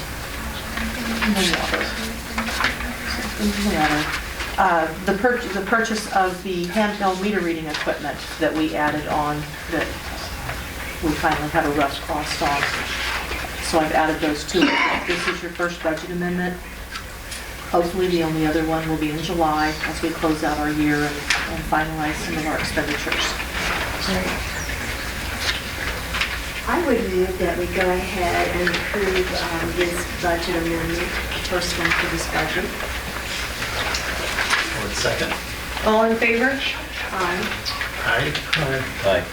Speaker 12: the purchase of the handheld meter reading equipment that we added on, that we finally had a rough cost on. So I've added those to it. This is your first budget amendment. Hopefully the only other one will be in July as we close out our year and finalize some of our expenditures.
Speaker 6: I would move that we go ahead and approve this budget amendment, first one for this budget.
Speaker 2: Or second.
Speaker 1: All in favor?
Speaker 6: Aye.
Speaker 2: Aye.
Speaker 8: Aye.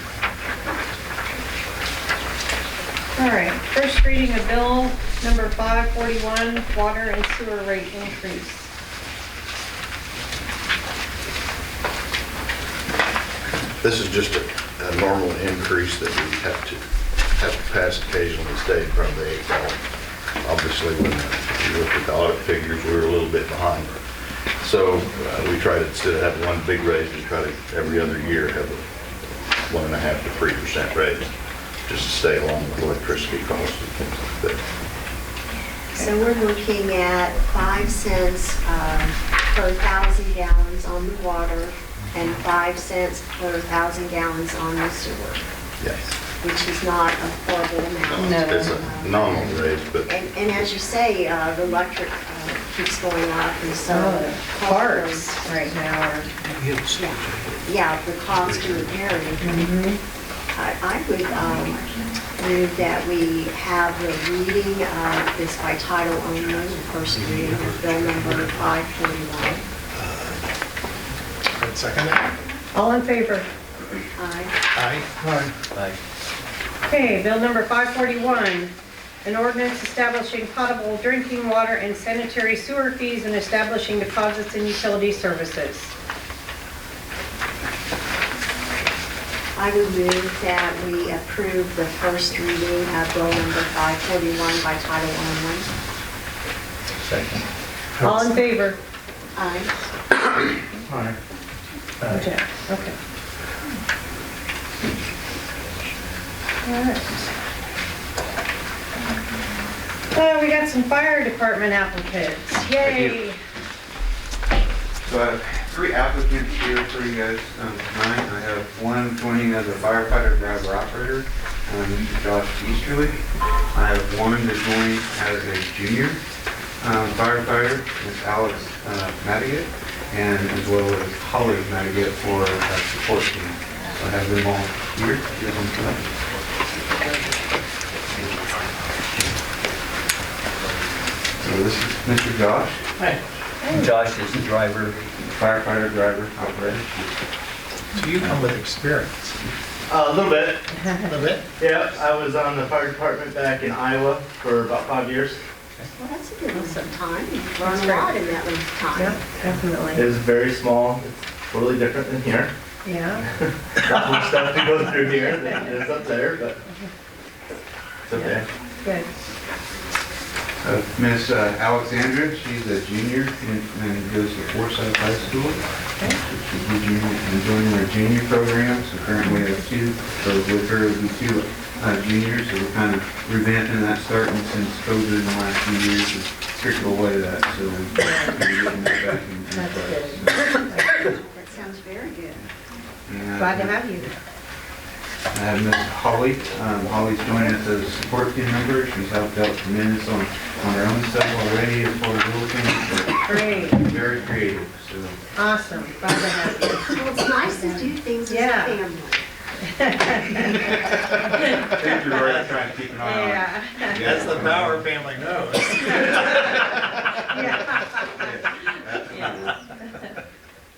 Speaker 1: All right, first reading of bill number 541, water and sewer rate increase.
Speaker 10: This is just a normal increase that we have to pass occasionally, stay in front of the 8 ball. Obviously, when you look at the audit figures, we were a little bit behind. So we try to, instead of having one big raise, we try to every other year have a 1.5% to 3% raise, just to stay along with electricity costs and things like that.
Speaker 6: So we're looking at 5 cents per 1,000 gallons on the water and 5 cents per 1,000 gallons on the sewer,
Speaker 10: Yes.
Speaker 6: which is not a horrible amount.
Speaker 1: No.
Speaker 10: It's a nominal raise, but
Speaker 6: And as you say, the electric keeps going up, and so
Speaker 1: Parts right now are,
Speaker 6: yeah, the cost of repairing. I would move that we have the reading of this by title only, the first reading of bill number 541.
Speaker 2: And second it.
Speaker 1: all in favor?
Speaker 6: Aye.
Speaker 2: Aye.
Speaker 8: Aye.
Speaker 1: Okay, bill number 541, an ordinance establishing potable drinking water and sanitary sewer fees and establishing deposits and utility services.
Speaker 6: I would move that we approve the first reading of bill number 541 by title only.
Speaker 8: Second.
Speaker 1: All in favor?
Speaker 6: Aye.
Speaker 8: Aye.
Speaker 1: Okay. Okay. All right. We got some fire department applicants. Yay!
Speaker 13: So I have 3 applicants here for you guys tonight. I have one joining as a firefighter driver operator, Josh Easterly. I have one to join as a junior firefighter, Ms. Alex Madigan, and as well as Holly Madigan for support team. So I have them all here. Give them tonight. So this is Mr. Josh.
Speaker 2: Hi.
Speaker 8: Josh is the driver.
Speaker 13: Firefighter, driver, operator.
Speaker 2: So you come with experience.
Speaker 14: A little bit.
Speaker 2: A little bit?
Speaker 14: Yeah, I was on the fire department back in Iowa for about 5 years.
Speaker 6: Well, that's a good length of time. You've learned a lot in that length of time.
Speaker 1: Yep, definitely.
Speaker 14: It was very small. It's totally different than here.
Speaker 1: Yeah.
Speaker 14: Not much stuff to go through here than it is up there, but it's okay.
Speaker 1: Good.
Speaker 13: Miss Alexandra, she's a junior and goes to Forsyth High School. She's a junior and joining our junior program, so currently we have 2, so with her it would be 2 juniors, so we're kind of revamping that starting since COVID in the last few years has stripped away that, so we're getting that back in
Speaker 1: That's
Speaker 13: place.
Speaker 6: That sounds very good.
Speaker 13: And
Speaker 1: Glad to have you.
Speaker 13: I have Miss Holly. Holly's joining us as a support team member. She's helped out tremendous on her own stuff already as far as looking, but
Speaker 1: Great,
Speaker 13: very creative, so.
Speaker 1: awesome, glad to have you.
Speaker 6: Well, it's nice to do things as a
Speaker 1: Yeah.
Speaker 6: family.
Speaker 13: Thank you, Roy, I'm trying to keep an eye on it.
Speaker 1: Yeah.
Speaker 2: That's the power family knows.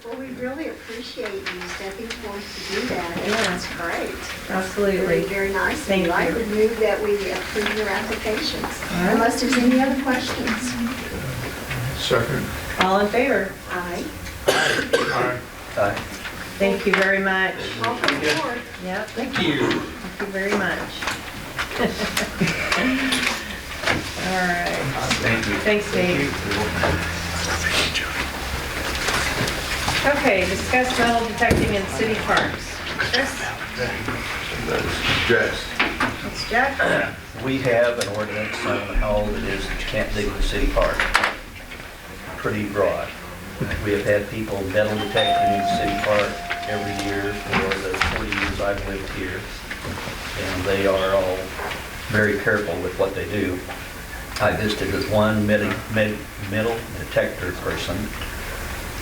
Speaker 6: Well, we really appreciate you stepping forward to do that.
Speaker 1: Yeah.
Speaker 6: That's great.
Speaker 1: Absolutely.
Speaker 6: Very, very nice.
Speaker 1: Thank
Speaker 6: And I
Speaker 1: you.
Speaker 6: would move that we approve your applications.
Speaker 1: right.
Speaker 6: Unless there's any other questions.
Speaker 10: Second.
Speaker 1: All in favor?
Speaker 6: Aye.
Speaker 8: Aye.
Speaker 1: Thank you very much.
Speaker 6: Welcome aboard.
Speaker 1: Yep,
Speaker 2: Thank you.
Speaker 1: thank you very much. All right.
Speaker 13: Thank you.
Speaker 1: Thanks, Dave. Okay, discuss metal detecting in city parks. Chris?
Speaker 10: Jess.
Speaker 1: It's Jack?
Speaker 8: We have an ordinance on how old it is that you can't dig in the city park. Pretty broad. We have had people metal detecting in the city park every year for the 40 years I've lived here. And they are all very careful with what they do. I visited with one metal detector person,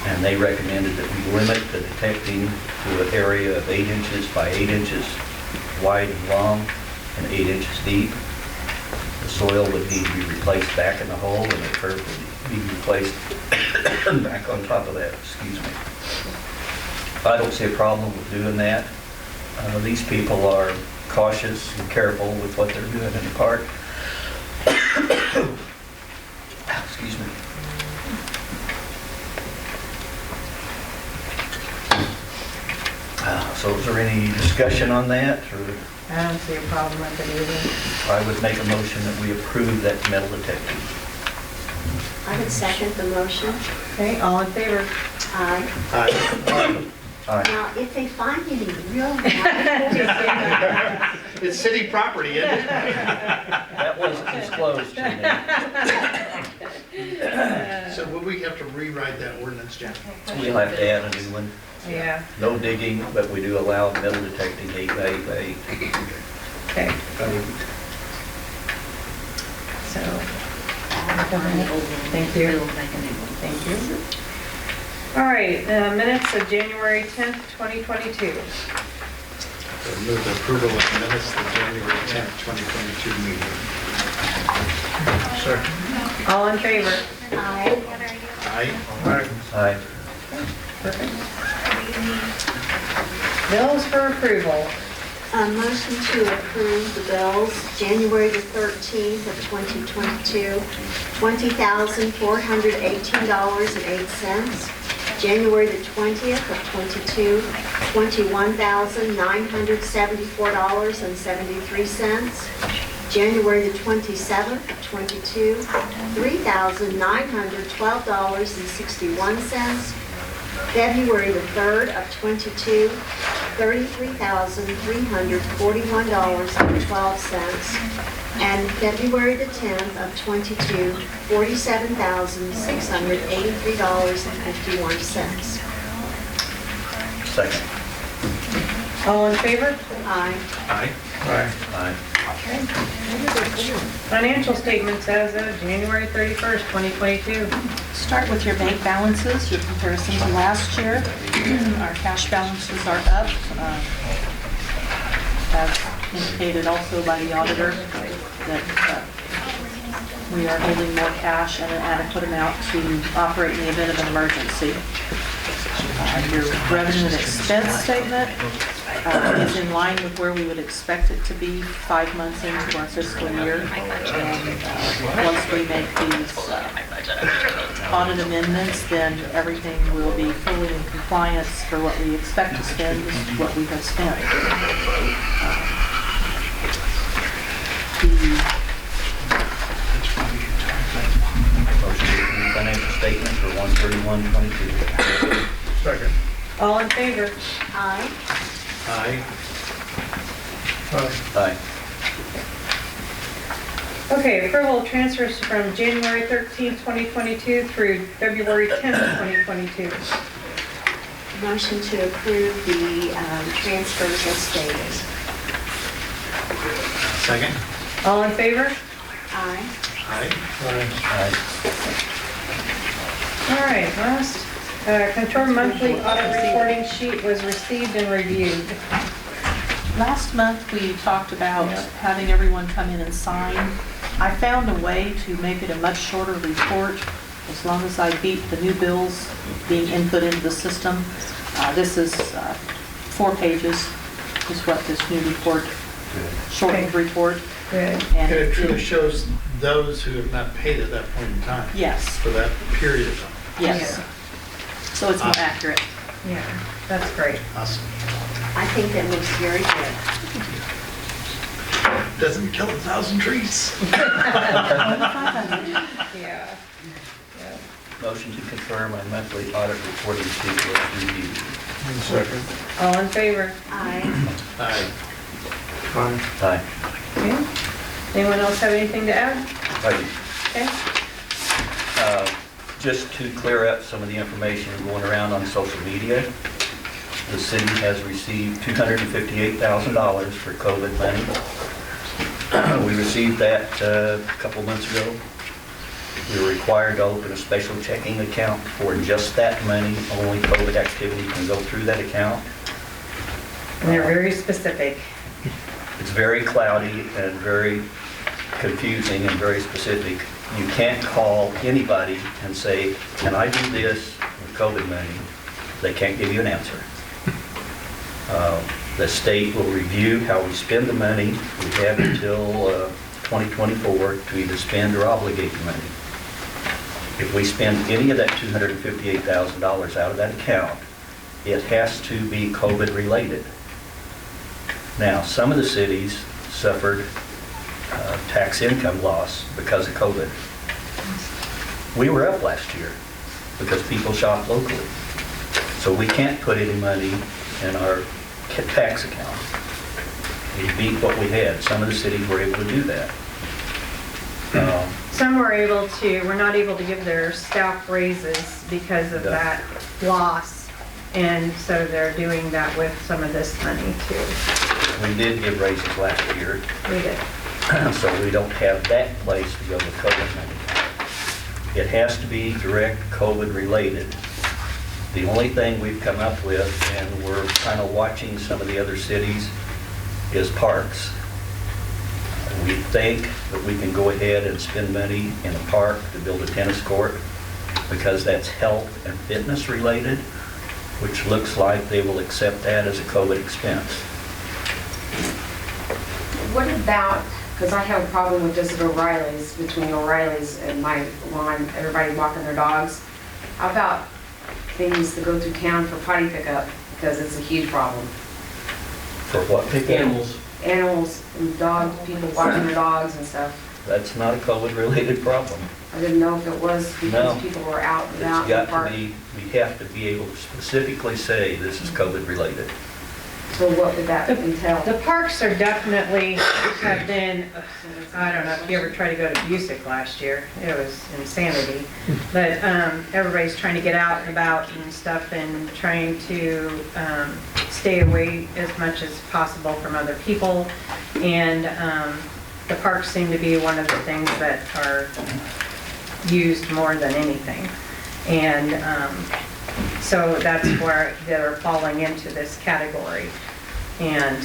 Speaker 8: and they recommended that we limit the detecting to an area of 8 inches by 8 inches wide and long and 8 inches deep. The soil would need to be replaced back in the hole, and the turf would be replaced back on top of that, excuse me. I don't see a problem with doing that. These people are cautious and careful with what they're doing in the park. Excuse me. So is there any discussion on that, or
Speaker 1: I don't see a problem with it either.
Speaker 8: I would make a motion that we approve that metal detecting.
Speaker 6: I would second the motion.
Speaker 1: Okay, all in favor?
Speaker 6: Aye.
Speaker 8: Aye.
Speaker 6: Now, if they find any real valuable
Speaker 2: It's city property, isn't it?
Speaker 8: That wasn't disclosed to me.
Speaker 2: So will we have to rewrite that ordinance, Jack?
Speaker 8: We'll have to add a new one.
Speaker 1: Yeah,
Speaker 8: No digging, but we do allow metal detecting 8 by 8 by 8.
Speaker 1: okay. So, thank you. Thank you. All right, minutes of January 10th, 2022.
Speaker 2: Move the approval of minutes of the January 10th, 2022 meeting. Sir.
Speaker 1: All in favor?
Speaker 6: Aye.
Speaker 2: Aye.
Speaker 8: Aye.
Speaker 1: Perfect. Bills for approval.
Speaker 6: A motion to approve the bills, January the 13th of 2022, $20,418.08. January the 20th of 22, $21,974.73. January the 27th of 22, $3,912.61. February the 3rd of 22, $33,341.12. And February the 10th of 22, $47,683.51.
Speaker 8: Second.
Speaker 1: All in favor?
Speaker 6: Aye.
Speaker 2: Aye.
Speaker 8: Aye.
Speaker 1: Financial statements as of January 31st, 2022.
Speaker 12: Start with your bank balances, your comparison to last year. Our cash balances are up, as indicated also by the auditor, that we are holding more cash and an adequate amount to operate in the event of an emergency. Your revenue and expense statement is in line with where we would expect it to be 5 months into our fiscal year. And once we make these audit amendments, then everything will be fully in compliance for what we expect to spend, is what we have spent.
Speaker 8: Motion to approve financial statement for 1/31/22.
Speaker 2: Second.
Speaker 1: All in favor?
Speaker 6: Aye.
Speaker 2: Aye.
Speaker 8: Aye.
Speaker 1: Okay, approval of transfers from January 13th, 2022 through February 10th, 2022.
Speaker 6: Motion to approve the transfers as stated.
Speaker 2: Second?
Speaker 1: All in favor?
Speaker 6: Aye.
Speaker 2: Aye.
Speaker 1: All right, last, control monthly audit reporting sheet was received and reviewed.
Speaker 12: Last month, we talked about having everyone come in and sign. I found a way to make it a much shorter report, as long as I beat the new bills being input into the system. This is 4 pages, is what this new report, shortened report.
Speaker 1: Good.
Speaker 2: And it truly shows those who have not paid at that point in time.
Speaker 12: Yes,
Speaker 2: For that period of time.
Speaker 12: yes. So it's more accurate.
Speaker 1: Yeah, that's great.
Speaker 2: Awesome.
Speaker 6: I think that looks very good.
Speaker 2: Doesn't kill 1,000 trees.
Speaker 1: Yeah.
Speaker 8: Motion to confirm my monthly audit reporting sheet was reviewed.
Speaker 2: Second.
Speaker 1: All in favor?
Speaker 6: Aye.
Speaker 2: Aye.
Speaker 8: Aye.
Speaker 1: Okay. Anyone else have anything to add?
Speaker 8: Aye.
Speaker 1: Okay.
Speaker 8: Just to clear up some of the information going around on social media, the city has received $258,000 for COVID money. We received that a couple months ago. We were required to open a special checking account for just that money. Only COVID activity can go through that account.
Speaker 1: And they're very specific.
Speaker 8: It's very cloudy and very confusing and very specific. You can't call anybody and say, can I do this with COVID money? They can't give you an answer. The state will review how we spend the money. We have until 2024 to either spend or obligate the money. If we spend any of that $258,000 out of that account, it has to be COVID related. Now, some of the cities suffered tax income loss because of COVID. We were up last year because people shopped locally. So we can't put any money in our tax account. We beat what we had. Some of the cities were able to do that.
Speaker 1: Some were not able to give their staff raises because of that loss. And so they're doing that with some of this money too.
Speaker 8: We did give raises last year.
Speaker 1: We did.
Speaker 8: So we don't have that place to go with COVID money. It has to be direct COVID related. The only thing we've come up with, and we're kind of watching some of the other cities, is parks. We think that we can go ahead and spend money in a park to build a tennis court because that's health and fitness related, which looks like they will accept that as a COVID expense.
Speaker 7: What about, because I have a problem with this at O'Reilly's, between O'Reilly's and my lawn, everybody walking their dogs. How about things that go through town for potty pickup, because it's a huge problem.
Speaker 8: For what pickup?
Speaker 9: Animals.
Speaker 7: Animals and dogs, people walking their dogs and stuff.
Speaker 8: That's not a COVID related problem.
Speaker 7: I didn't know if it was because
Speaker 8: No.
Speaker 7: people were out and
Speaker 8: It's
Speaker 7: about in the
Speaker 8: got
Speaker 7: park.
Speaker 8: to be, we have to be able to specifically say this is COVID related.
Speaker 7: So what would that entail?
Speaker 1: The parks are definitely have been, I don't know if you ever tried to go to Busick last year. It was insanity. But everybody's trying to get out and about and stuff and trying to stay away as much as possible from other people. And the parks seem to be one of the things that are used more than anything. And so that's where they're falling into this category. And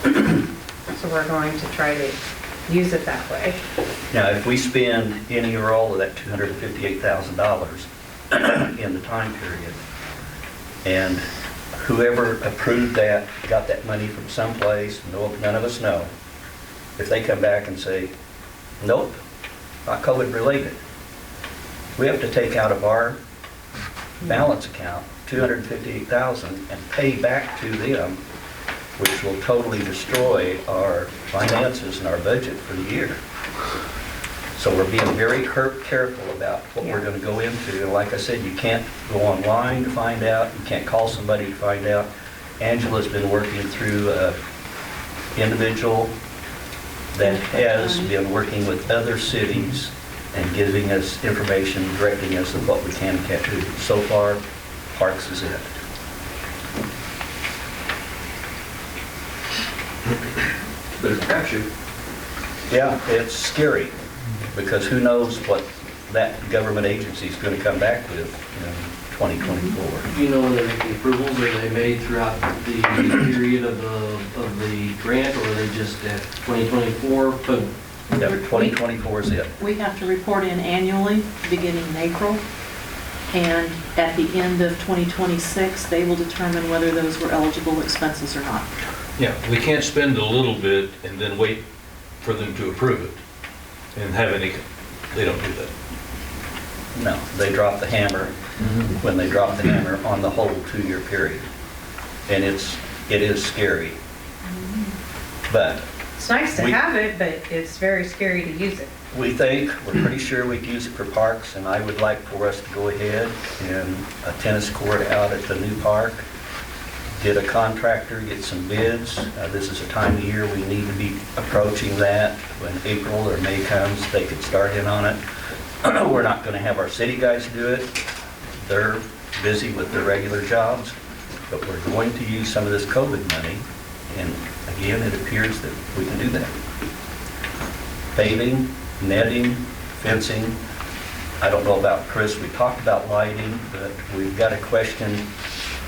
Speaker 1: so we're going to try to use it that way.
Speaker 8: Now, if we spend any or all of that $258,000 in the time period, and whoever approved that, got that money from someplace, none of us know, if they come back and say, nope, not COVID related, we have to take out of our balance account $258,000 and pay back to them, which will totally destroy our finances and our budget for the year. So we're being very careful about what we're going to go into. And like I said, you can't go online to find out. You can't call somebody to find out. Angela's been working through individual that has been working with other cities and giving us information, directing us of what we can and can't do. So far, Parks is it.
Speaker 9: But it's a crapshoot.
Speaker 8: Yeah, it's scary, because who knows what that government agency is going to come back with in 2024.
Speaker 9: You know when they're making approvals, are they made throughout the period of the grant, or are they just at 2024? Boom.
Speaker 8: Yeah, 2024 is it.
Speaker 12: We have to report in annually, beginning in April, and at the end of 2026, they will determine whether those were eligible expenses or not.
Speaker 5: Yeah, we can't spend a little bit and then wait for them to approve it and have any, they don't do that.
Speaker 8: No, they drop the hammer when they drop the hammer on the whole 2-year period. And it is scary. But
Speaker 1: It's nice to have it, but it's very scary to use it.
Speaker 8: we're pretty sure we can use it for parks, and I would like for us to go ahead and a tennis court out at the new park, get a contractor, get some bids. This is a time of year we need to be approaching that. When April or May comes, they could start in on it. We're not going to have our city guys do it. They're busy with their regular jobs, but we're going to use some of this COVID money, and again, it appears that we can do that. Paving, netting, fencing. I don't know about Chris, we talked about lighting, but we've got a question.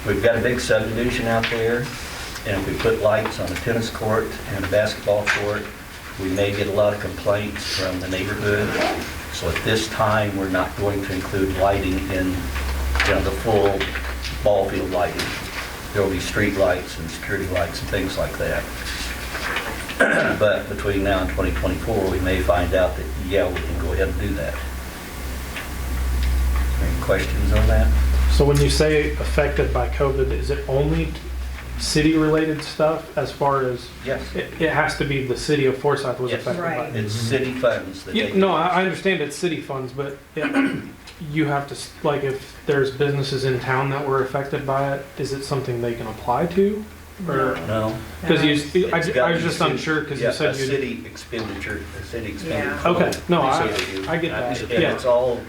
Speaker 8: We've got a big subdivision out there, and if we put lights on a tennis court and a basketball court, we may get a lot of complaints from the neighborhood. So at this time, we're not going to include lighting in, the full ball field lighting. There will be street lights and security lights and things like that. But between now and 2024, we may find out that, yeah, we can go ahead and do that. Any questions on that?
Speaker 3: So when you say affected by COVID, is it only city-related stuff as far as?
Speaker 8: Yes.
Speaker 3: It has to be the city of Forsyth was
Speaker 8: Yes.
Speaker 3: affected by
Speaker 1: Right.
Speaker 3: it?
Speaker 8: It's city funds that
Speaker 3: Yeah,
Speaker 8: they.
Speaker 3: no, I understand it's city funds, but you have to, like, if there's businesses in town that were affected by it, is it something they can apply to? Or,
Speaker 8: No.
Speaker 3: because I
Speaker 8: It's gotta
Speaker 3: was
Speaker 8: be
Speaker 3: just
Speaker 8: city-
Speaker 3: unsure, because
Speaker 8: yeah,
Speaker 3: you said
Speaker 8: a
Speaker 3: you.
Speaker 8: city expenditure, a city expenditure.
Speaker 3: Okay, no,
Speaker 8: They say they do.
Speaker 3: I get that,
Speaker 8: And
Speaker 3: yeah.
Speaker 8: it's all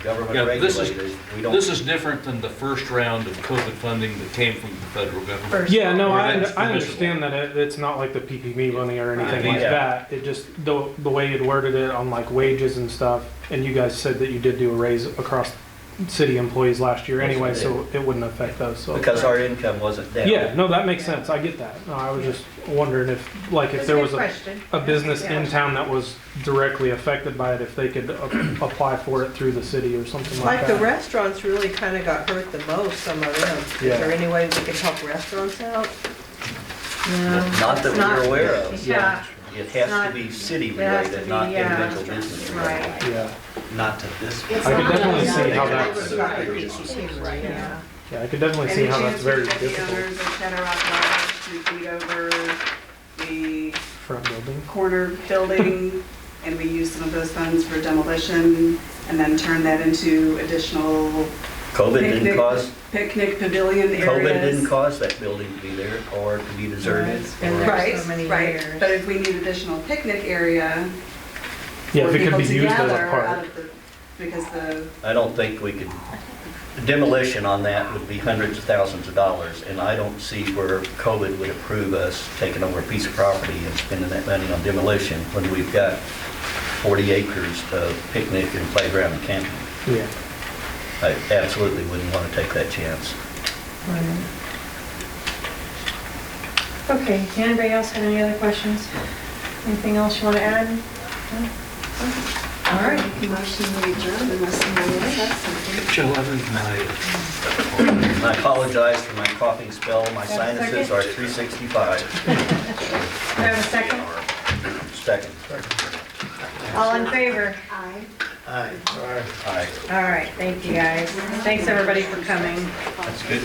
Speaker 8: government
Speaker 5: Yeah, this
Speaker 8: regulated. We don't.
Speaker 5: This is different than the first round of COVID funding that came from the federal government.
Speaker 1: First.
Speaker 3: Yeah, no,
Speaker 5: Where
Speaker 3: I
Speaker 5: that's
Speaker 3: understand that it's not like the PPP money or anything like
Speaker 8: Yeah.
Speaker 3: that. It just, the way you'd worded it on like wages and stuff, and you guys said that you did do a raise across city employees last year
Speaker 8: Yes, we
Speaker 3: anyway,
Speaker 8: did.
Speaker 3: so it wouldn't affect those, so.
Speaker 8: Because our income wasn't down.
Speaker 3: Yeah, no, that makes sense, I get that. No, I was just wondering if, like, if
Speaker 1: That's
Speaker 3: there
Speaker 1: a
Speaker 3: was
Speaker 1: good question.
Speaker 3: a business
Speaker 1: Yeah.
Speaker 3: in town that was directly affected by it, if they could apply for it through the city or something like
Speaker 15: Like the
Speaker 3: that.
Speaker 15: restaurants really kind of got hurt the most, some of them.
Speaker 3: Yeah.
Speaker 15: Is there any way we could help restaurants out?
Speaker 8: Not that we're aware of.
Speaker 1: Yeah.
Speaker 8: It has
Speaker 1: Not-
Speaker 8: to be city
Speaker 1: it has to
Speaker 8: related,
Speaker 1: be,
Speaker 8: not
Speaker 1: yeah.
Speaker 8: individual business
Speaker 1: Right.
Speaker 8: related.
Speaker 3: Yeah,
Speaker 14: Not to this.
Speaker 6: It's
Speaker 3: I could
Speaker 6: not
Speaker 3: definitely
Speaker 6: just
Speaker 3: see
Speaker 6: that
Speaker 3: how
Speaker 6: they
Speaker 3: that's-
Speaker 6: were got the issue, right?
Speaker 1: Yeah.
Speaker 3: yeah, I could definitely see
Speaker 11: Any
Speaker 3: how that's
Speaker 11: chance
Speaker 3: very
Speaker 11: we get the
Speaker 3: difficult.
Speaker 11: owners of Shadow Lodge to deed over the
Speaker 3: Front building.
Speaker 11: corner building, and we use some of those funds for demolition, and then turn that into additional
Speaker 8: COVID didn't cause,
Speaker 11: picnic pavilion areas?
Speaker 8: COVID didn't cause that building to be there or to be deserted.
Speaker 1: It's been
Speaker 8: or-
Speaker 1: there
Speaker 11: Right,
Speaker 1: so many
Speaker 11: right,
Speaker 1: years.
Speaker 11: but if we need additional picnic area
Speaker 3: Yeah,
Speaker 11: for
Speaker 3: if it
Speaker 11: people
Speaker 3: could be used as a
Speaker 11: together out
Speaker 3: park.
Speaker 11: of the, because the,
Speaker 8: I don't think we could, demolition on that would be hundreds of thousands of dollars, and I don't see where COVID would approve us taking over a piece of property and spending that money on demolition when we've got 40 acres of picnic and playground and camping.
Speaker 3: Yeah.
Speaker 8: I absolutely wouldn't want to take that chance.
Speaker 1: Okay, anybody else have any other questions? Anything else you want to add? No? All right.
Speaker 6: Motion to adjourn unless someone else has something.
Speaker 5: Joe, other than
Speaker 8: And I apologize for my coughing spell. My
Speaker 1: That's
Speaker 8: sinuses
Speaker 1: okay.
Speaker 8: are 365.
Speaker 1: Do I have a second?
Speaker 8: Second.
Speaker 1: All in favor?
Speaker 6: Aye.
Speaker 10: Aye.
Speaker 8: All right.
Speaker 1: All right, thank you guys. Thanks everybody for coming.
Speaker 8: That's good.